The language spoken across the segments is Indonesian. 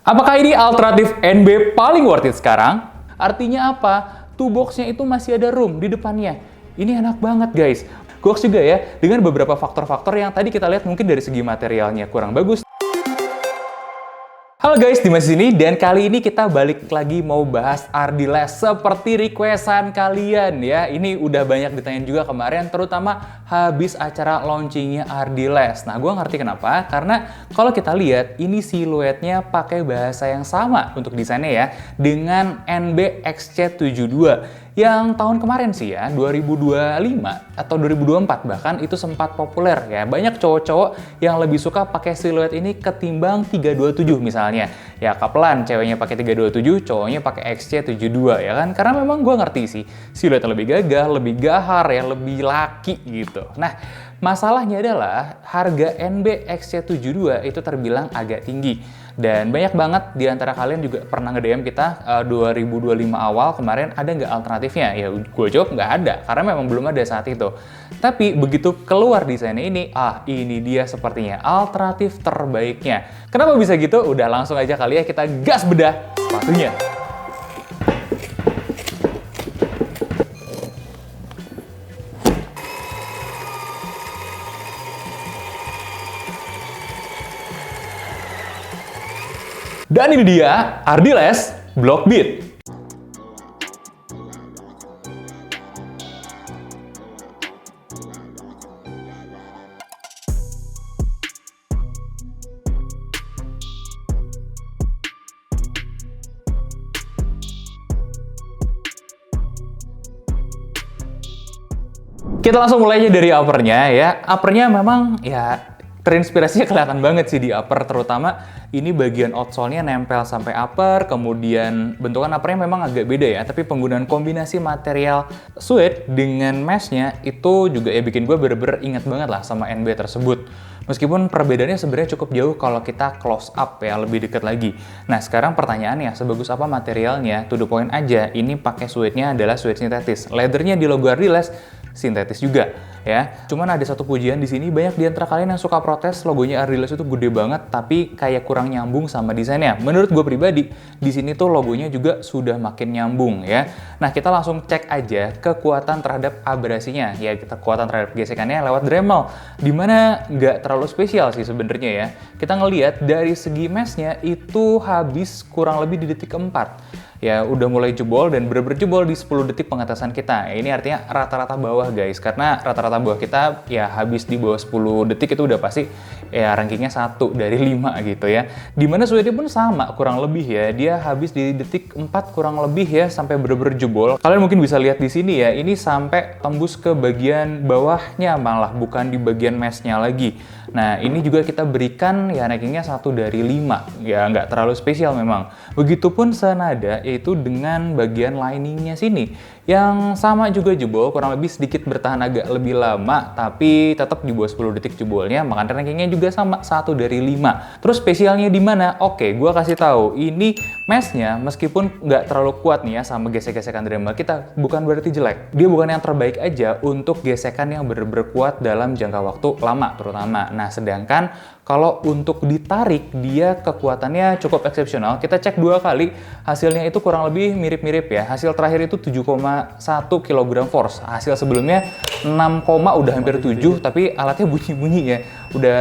Apakah ini alternatif NB paling worth it sekarang? Artinya apa? Two box-nya itu masih ada room di depannya. Ini enak banget guys. Goks juga ya, dengan beberapa faktor-faktor yang tadi kita lihat mungkin dari segi materialnya kurang bagus. Halo guys, Dimas di sini dan kali ini kita balik lagi mau bahas RD-less seperti requestan kalian ya. Ini udah banyak ditanyain juga kemarin, terutama habis acara launchingnya RD-less. Nah, gue ngerti kenapa, karena kalau kita lihat ini siluetnya pakai bahasa yang sama untuk desainnya ya, dengan NB XC72 yang tahun kemarin sih ya, 2025 atau 2024 bahkan itu sempat populer ya. Banyak cowok-cowok yang lebih suka pakai siluet ini ketimbang 327 misalnya. Ya kapelan ceweknya pakai 327, cowoknya pakai XC72 ya kan. Karena memang gue ngerti sih, siluetnya lebih gagah, lebih gahar ya, lebih laki gitu. Nah, masalahnya adalah harga NB XC72 itu terbilang agak tinggi. Dan banyak banget di antara kalian juga pernah nge-DM kita 2025 awal kemarin ada nggak alternatifnya? Ya gue jawab nggak ada, karena memang belum ada saat itu. Tapi begitu keluar desainnya ini dia sepertinya alternatif terbaiknya. Kenapa bisa gitu? Udah langsung aja kali ya kita gas bedah sepatunya. Dan ini dia RD-less Block Beat. Kita langsung mulai aja dari uppernya ya. Uppernya memang ya terinspirasinya kelihatan banget sih di upper, terutama ini bagian outsole-nya nempel sampai upper, kemudian bentukan uppernya memang agak beda ya, tapi penggunaan kombinasi material suede dengan mesh-nya itu juga ya bikin gue bener-bener inget banget lah sama NB tersebut. Meskipun perbedaannya sebenarnya cukup jauh kalau kita close up ya, lebih dekat lagi. Nah sekarang pertanyaannya, sebagus apa materialnya? To the point aja, ini pakai suede-nya adalah suede sintetis. Leather-nya di logo RD-less sintetis juga ya. Cuman ada satu pujian di sini, banyak di antara kalian yang suka protes logonya RD-less itu gede banget tapi kayak kurang nyambung sama desainnya. Menurut gue pribadi, di sini tuh logonya juga sudah makin nyambung ya. Nah, kita langsung cek aja kekuatan terhadap abrasinya ya, kita kekuatan terhadap gesekannya lewat Dremel. Dimana nggak terlalu spesial sih sebenarnya ya. Kita ngelihat dari segi mesh-nya itu habis kurang lebih di detik keempat. Ya udah mulai jebol dan bener-bener jebol di 10 detik pengatasan kita. Ini artinya rata-rata bawah guys, karena rata-rata bawah kita ya habis di bawah 10 detik itu udah pasti ya rankingnya 1 dari 5 gitu ya. Dimana Sweden pun sama kurang lebih ya, dia habis di detik 4 kurang lebih ya sampai bener-bener jebol. Kalian mungkin bisa lihat di sini ya, ini sampai tembus ke bagian bawahnya malah, bukan di bagian mesh-nya lagi. Nah ini juga kita berikan ya rankingnya 1 dari 5, ya nggak terlalu spesial memang. Begitupun senada yaitu dengan bagian liningnya sini yang sama juga jebol, kurang lebih sedikit bertahan agak lebih lama tapi tetap di bawah 10 detik jebolnya, makanya rankingnya juga sama 1 dari 5. Terus spesialnya di mana? Oke, gua kasih tahu, ini mesh-nya meskipun nggak terlalu kuat nih ya sama gesek-gesekan Dremel kita, bukan berarti jelek. Dia bukan yang terbaik aja untuk gesekan yang bener-bener kuat dalam jangka waktu lama terutama. Nah, sedangkan kalau untuk ditarik, dia kekuatannya cukup eksepsional. Kita cek 2 kali, hasilnya itu kurang lebih mirip-mirip ya. Hasil terakhir itu 7,1 kg force. Hasil sebelumnya 6, udah hampir 7, tapi alatnya bunyi-bunyi ya. Udah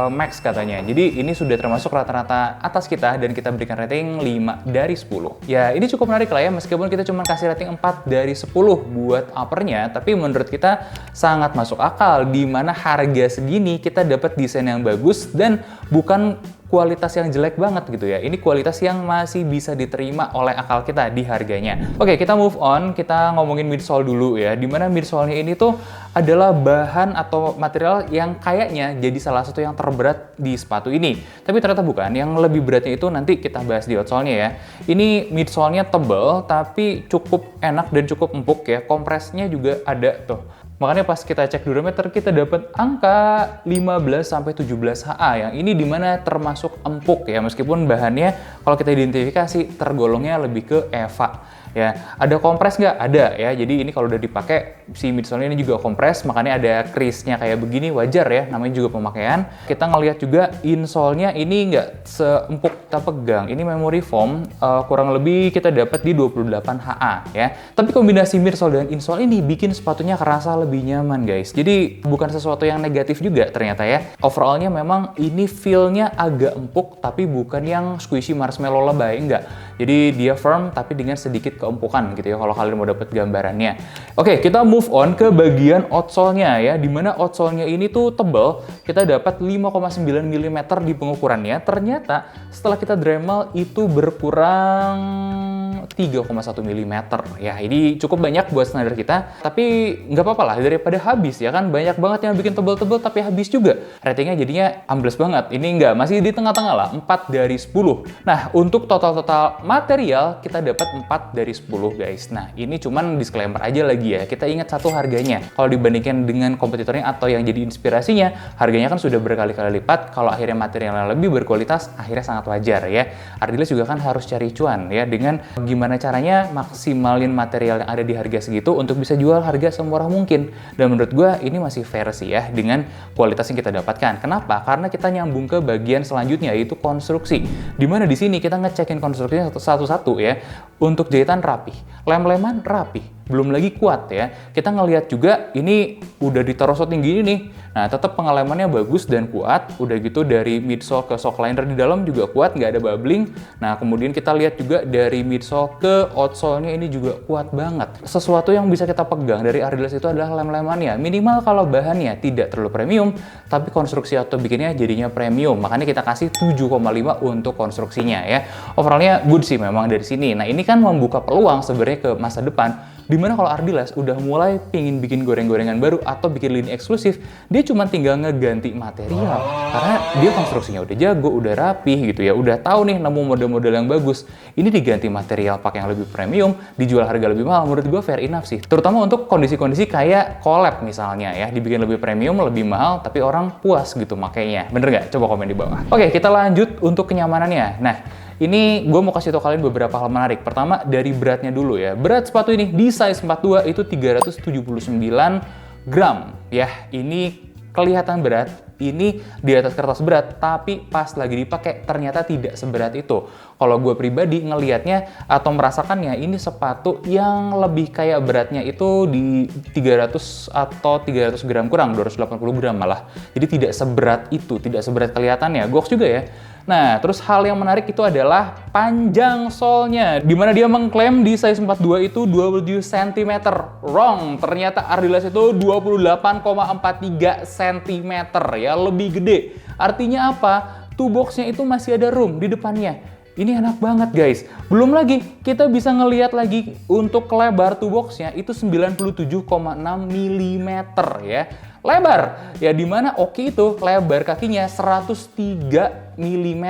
max katanya. Jadi ini sudah termasuk rata-rata atas kita dan kita berikan rating 5 dari 10. Ya ini cukup menarik lah ya, meskipun kita cuma kasih rating 4 dari 10 buat uppernya, tapi menurut kita sangat masuk akal di mana harga segini kita dapat desain yang bagus dan bukan kualitas yang jelek banget gitu ya. Ini kualitas yang masih bisa diterima oleh akal kita di harganya. Oke, kita move on, kita ngomongin midsole dulu ya. Dimana midsole-nya ini tuh adalah bahan atau material yang kayaknya jadi salah satu yang terberat di sepatu ini. Tapi ternyata bukan, yang lebih beratnya itu nanti kita bahas di outsole-nya ya. Ini midsole-nya tebal tapi cukup enak dan cukup empuk ya. Kompresnya juga ada tuh. Makanya pas kita cek durometer kita dapat angka 15-17 HA yang ini dimana termasuk empuk ya, meskipun bahannya kalau kita identifikasi tergolongnya lebih ke EVA. Ya, ada kompres nggak? Ada ya. Jadi ini kalau udah dipakai si midsole ini juga kompres, makanya ada crease-nya kayak begini, wajar ya. Namanya juga pemakaian. Kita ngelihat juga insole-nya ini nggak seempuk kita pegang. Ini memory foam, kurang lebih kita dapat di 28 HA ya. Tapi kombinasi midsole dan insole ini bikin sepatunya kerasa lebih nyaman guys. Jadi bukan sesuatu yang negatif juga ternyata ya. Overall-nya memang ini feel-nya agak empuk, tapi bukan yang squishy marshmallow lebay, enggak. Jadi dia firm tapi dengan sedikit keempukan gitu ya kalau kalian mau dapat gambarannya. Oke, kita move on ke bagian outsole-nya ya, dimana outsole-nya ini tuh tebal. Kita dapat 5,9 mm di pengukurannya. Ternyata setelah kita Dremel itu berkurang 3,1 mm ya. Ini cukup banyak buat standar kita, tapi nggak apa-apa lah daripada habis ya kan. Banyak banget yang bikin tebal-tebal tapi habis juga. Ratingnya jadinya ambles banget. Ini nggak, masih di tengah-tengah lah, 4 dari 10. Nah, untuk total material kita dapat 4 dari 10 guys. Nah, ini cuman disclaimer aja lagi ya. Kita ingat satu harganya. Kalau dibandingkan dengan kompetitornya atau yang jadi inspirasinya, harganya kan sudah berkali-kali lipat. Kalau akhirnya materialnya lebih berkualitas, akhirnya sangat wajar ya. Ardiles juga kan harus cari cuan ya, dengan gimana caranya maksimalin material yang ada di harga segitu untuk bisa jual harga semurah mungkin. Dan menurut gue ini masih fair sih ya dengan kualitas yang kita dapatkan. Kenapa? Karena kita nyambung ke bagian selanjutnya, yaitu konstruksi. Dimana di sini kita ngecekin konstruksinya satu-satu ya. Untuk jahitan rapi, lem-leman rapi, belum lagi kuat ya. Kita ngelihat juga ini udah ditaruh so tinggi ini nih. Nah, tetap pengalemannya bagus dan kuat. Udah gitu dari midsole ke shock liner di dalam juga kuat, nggak ada bubbling. Nah, kemudian kita lihat juga dari midsole ke outsole-nya ini juga kuat banget. Sesuatu yang bisa kita pegang dari Ardiles itu adalah lem-lemannya. Minimal kalau bahannya tidak terlalu premium, tapi konstruksi atau bikinnya jadinya premium. Makanya kita kasih 7,5 untuk konstruksinya ya. Overall-nya good sih memang dari sini. Nah, ini kan membuka peluang sebenarnya ke masa depan, dimana kalau Ardiles udah mulai pingin bikin goreng-gorengan baru atau bikin lini eksklusif, dia cuma tinggal ngeganti material. Karena dia konstruksinya udah jago, udah rapih gitu ya, udah tahu nih nemu model-model yang bagus. Ini diganti material pakai yang lebih premium, dijual harga lebih mahal, menurut gue fair enough sih. Terutama untuk kondisi-kondisi kayak collab misalnya ya, dibikin lebih premium, lebih mahal, tapi orang puas gitu makainya. Bener nggak? Coba komen di bawah. Oke, kita lanjut untuk kenyamanannya. Nah, ini gue mau kasih tau kalian beberapa hal menarik. Pertama, dari beratnya dulu ya. Berat sepatu ini di size 42 itu 379 gram. Ya, ini kelihatan berat. Ini di atas kertas berat, tapi pas lagi dipakai ternyata tidak seberat itu. Kalau gue pribadi ngelihatnya atau merasakannya, ini sepatu yang lebih kayak beratnya itu di 300 atau 300 gram kurang, 280 gram malah. Jadi tidak seberat itu, tidak seberat kelihatannya. Goks juga ya. Nah, terus hal yang menarik itu adalah panjang solnya, dimana dia mengklaim di size 42 itu 27 cm. Wrong, ternyata Ardiles itu 28,43 cm ya, lebih gede. Artinya apa? Toe box-nya itu masih ada room di depannya. Ini enak banget guys. Belum lagi kita bisa ngelihat lagi untuk lebar toe box-nya itu 97,6 mm ya. Lebar ya, dimana Oki itu lebar kakinya 103 mm.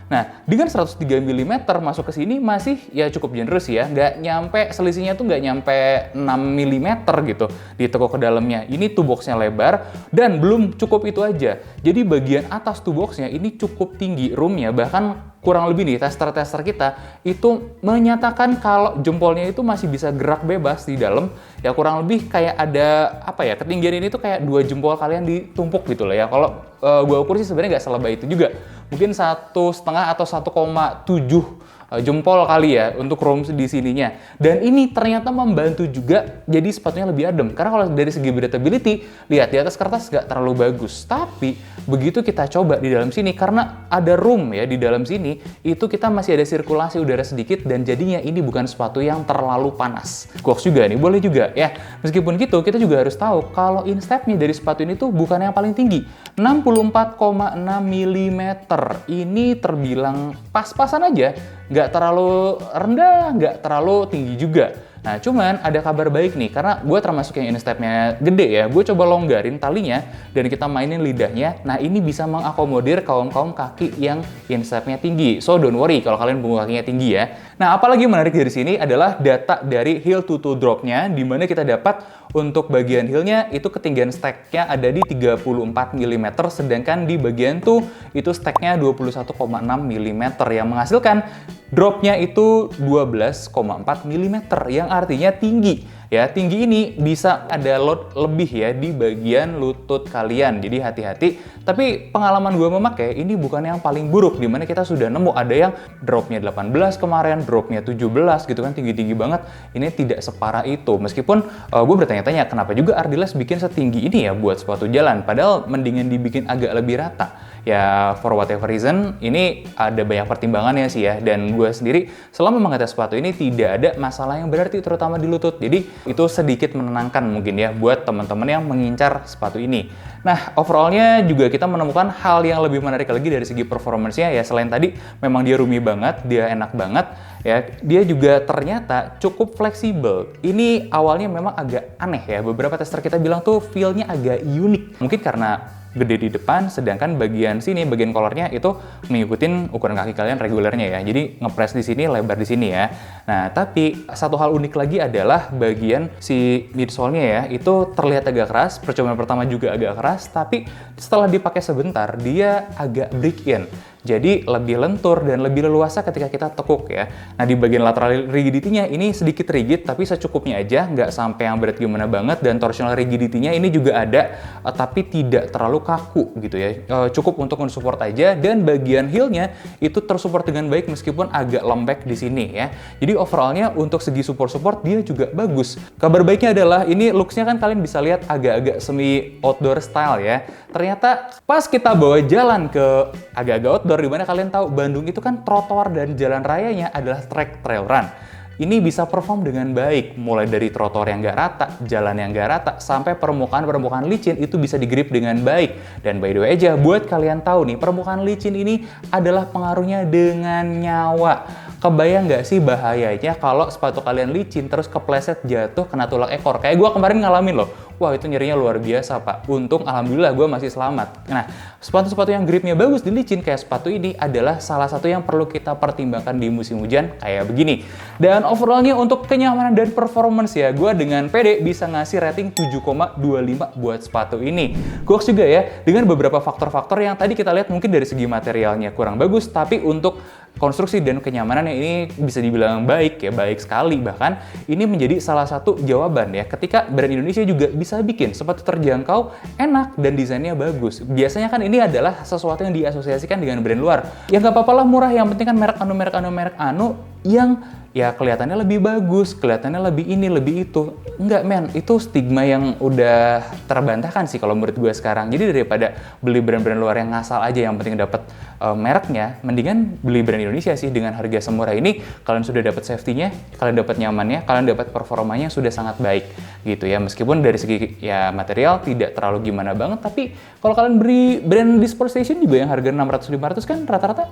Nah, dengan 103 mm masuk ke sini masih ya cukup generous ya. Nggak nyampe, selisihnya tuh nggak nyampe 6 mm gitu di tekuk ke dalamnya. Ini toe box-nya lebar dan belum cukup itu aja. Jadi bagian atas toe box-nya ini cukup tinggi room-nya, bahkan kurang lebih nih tester-tester kita itu menyatakan kalau jempolnya itu masih bisa gerak bebas di dalam. Ya kurang lebih kayak ada apa ya, ketinggian ini tuh kayak 2 jempol kalian ditumpuk gitu lah ya. Kalau gua ukur sih sebenarnya nggak selebay itu juga. Mungkin 1,5 atau 1,7 jempol kali ya untuk room di sininya. Dan ini ternyata membantu juga jadi sepatunya lebih adem. Karena kalau dari segi breathability, lihat di atas kertas nggak terlalu bagus. Tapi begitu kita coba di dalam sini, karena ada room ya di dalam sini, itu kita masih ada sirkulasi udara sedikit dan jadinya ini bukan sepatu yang terlalu panas. Goks juga nih, boleh juga ya. Meskipun gitu, kita juga harus tahu kalau instepnya dari sepatu ini tuh bukan yang paling tinggi. 64,6 mm. Ini terbilang pas-pasan aja. Nggak terlalu rendah, nggak terlalu tinggi juga. Nah, cuman ada kabar baik nih, karena gue termasuk yang instepnya gede ya. Gue coba longgarin talinya dan kita mainin lidahnya. Nah, ini bisa mengakomodir kaum-kaum kaki yang instepnya tinggi. So, don't worry kalau kalian bungkuk kakinya tinggi ya. Nah, apalagi menarik dari sini adalah data dari heel to toe dropnya, di mana kita dapat untuk bagian heelnya itu ketinggian steknya ada di 34 mm, sedangkan di bagian toe itu steknya 21,6 mm, yang menghasilkan dropnya itu 12,4 mm, yang artinya tinggi. Ya, tinggi ini bisa ada load lebih ya di bagian lutut kalian. Jadi hati-hati. Tapi pengalaman gue memakai ini bukan yang paling buruk, dimana kita sudah nemu ada yang dropnya 18 kemarin, dropnya 17 gitu kan, tinggi-tinggi banget. Ini tidak separah itu. Meskipun gue bertanya-tanya kenapa juga Ardiles bikin setinggi ini ya buat sepatu jalan, padahal mendingan dibikin agak lebih rata. Ya, for whatever reason, ini ada banyak pertimbangannya sih ya. Dan gue sendiri selama mengetes sepatu ini tidak ada masalah yang berarti, terutama di lutut. Jadi itu sedikit menenangkan mungkin ya buat teman-teman yang mengincar sepatu ini. Nah, overallnya juga kita menemukan hal yang lebih menarik lagi dari segi performance-nya ya. Selain tadi memang dia roomy banget, dia enak banget ya. Dia juga ternyata cukup fleksibel. Ini awalnya memang agak aneh ya. Beberapa tester kita bilang tuh feel-nya agak unik. Mungkin karena gede di depan, sedangkan bagian sini, bagian collarnya itu mengikutin ukuran kaki kalian regulernya ya. Jadi ngepres di sini, lebar di sini ya. Nah, tapi satu hal unik lagi adalah bagian si midsole-nya ya, itu terlihat agak keras. Percobaan pertama juga agak keras, tapi setelah dipakai sebentar, dia agak break-in. Jadi lebih lentur dan lebih leluasa ketika kita tekuk ya. Nah, di bagian lateral rigidity-nya ini sedikit rigid, tapi secukupnya aja, nggak sampai yang berat gimana banget. Dan torsional rigidity-nya ini juga ada, tapi tidak terlalu kaku gitu ya. Cukup untuk mensupport aja, dan bagian heel-nya itu tersupport dengan baik meskipun agak lembek di sini ya. Jadi overall-nya untuk segi support dia juga bagus. Kabar baiknya adalah ini looks-nya kan kalian bisa lihat agak-agak semi outdoor style ya. Ternyata pas kita bawa jalan ke agak-agak outdoor, di mana kalian tahu Bandung itu kan trotoar dan jalan rayanya adalah trail run. Ini bisa perform dengan baik, mulai dari trotoar yang nggak rata, jalan yang nggak rata, sampai permukaan-permukaan licin itu bisa digrip dengan baik. Dan by the way aja, buat kalian tahu nih, permukaan licin ini adalah pengaruhnya dengan nyawa. Kebayang nggak sih bahayanya kalau sepatu kalian licin terus kepleset jatuh kena tulang ekor? Kayak gue kemarin ngalamin loh. Wah, itu nyerinya luar biasa, Pak. Untung alhamdulillah gue masih selamat. Nah, sepatu-sepatu yang gripnya bagus di licin kayak sepatu ini adalah salah satu yang perlu kita pertimbangkan di musim hujan kayak begini. Dan overallnya untuk kenyamanan dan performance ya, gue dengan pede bisa ngasih rating 7,25 buat sepatu ini. Goks juga ya, dengan beberapa faktor-faktor yang tadi kita lihat mungkin dari segi materialnya kurang bagus, tapi untuk konstruksi dan kenyamanannya ini bisa dibilang baik ya, baik sekali. Bahkan ini menjadi salah satu jawaban ya ketika brand Indonesia juga bisa bikin sepatu terjangkau, enak, dan desainnya bagus. Biasanya kan ini adalah sesuatu yang diasosiasikan dengan brand luar. Ya nggak apa-apa lah, murah, yang penting kan merek anu yang ya kelihatannya lebih bagus, kelihatannya lebih ini, lebih itu. Enggak, men, itu stigma yang udah terbantahkan sih kalau menurut gue sekarang. Jadi daripada beli brand-brand luar yang ngasal aja, yang penting dapat mereknya, mendingan beli brand Indonesia sih. Dengan harga semurah ini, kalian sudah dapat safety-nya, kalian dapat nyamannya, kalian dapat performanya sudah sangat baik gitu ya. Meskipun dari segi ya material tidak terlalu gimana banget, tapi kalau kalian beli brand di Sportstation juga yang harga 600-500 kan rata-rata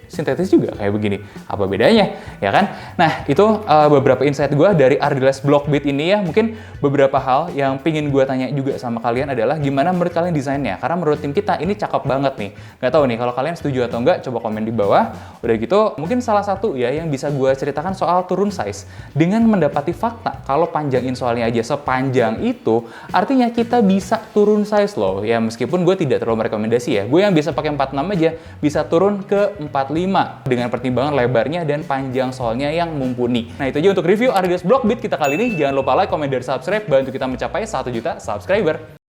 sintetis juga kayak begini. Apa bedanya? Ya kan? Nah, itu beberapa insight gue dari Ardiles Blockbeat ini ya. Mungkin beberapa hal yang pingin gue tanya juga sama kalian adalah gimana menurut kalian desainnya? Karena menurut tim kita ini cakep banget nih. Gak tahu nih kalau kalian setuju atau enggak, coba komen di bawah. Udah gitu, mungkin salah satu ya yang bisa gue ceritakan soal turun size. Dengan mendapati fakta kalau panjang insolnya aja sepanjang itu, artinya kita bisa turun size loh. Ya meskipun gue tidak terlalu merekomendasi ya. Gue yang biasa pakai 46 aja bisa turun ke 45 dengan pertimbangan lebarnya dan panjang solnya yang mumpuni. Nah, itu aja untuk review Ardiles Blockbeat kita kali ini. Jangan lupa like, komen, dan subscribe, bantu kita mencapai 1 juta subscriber.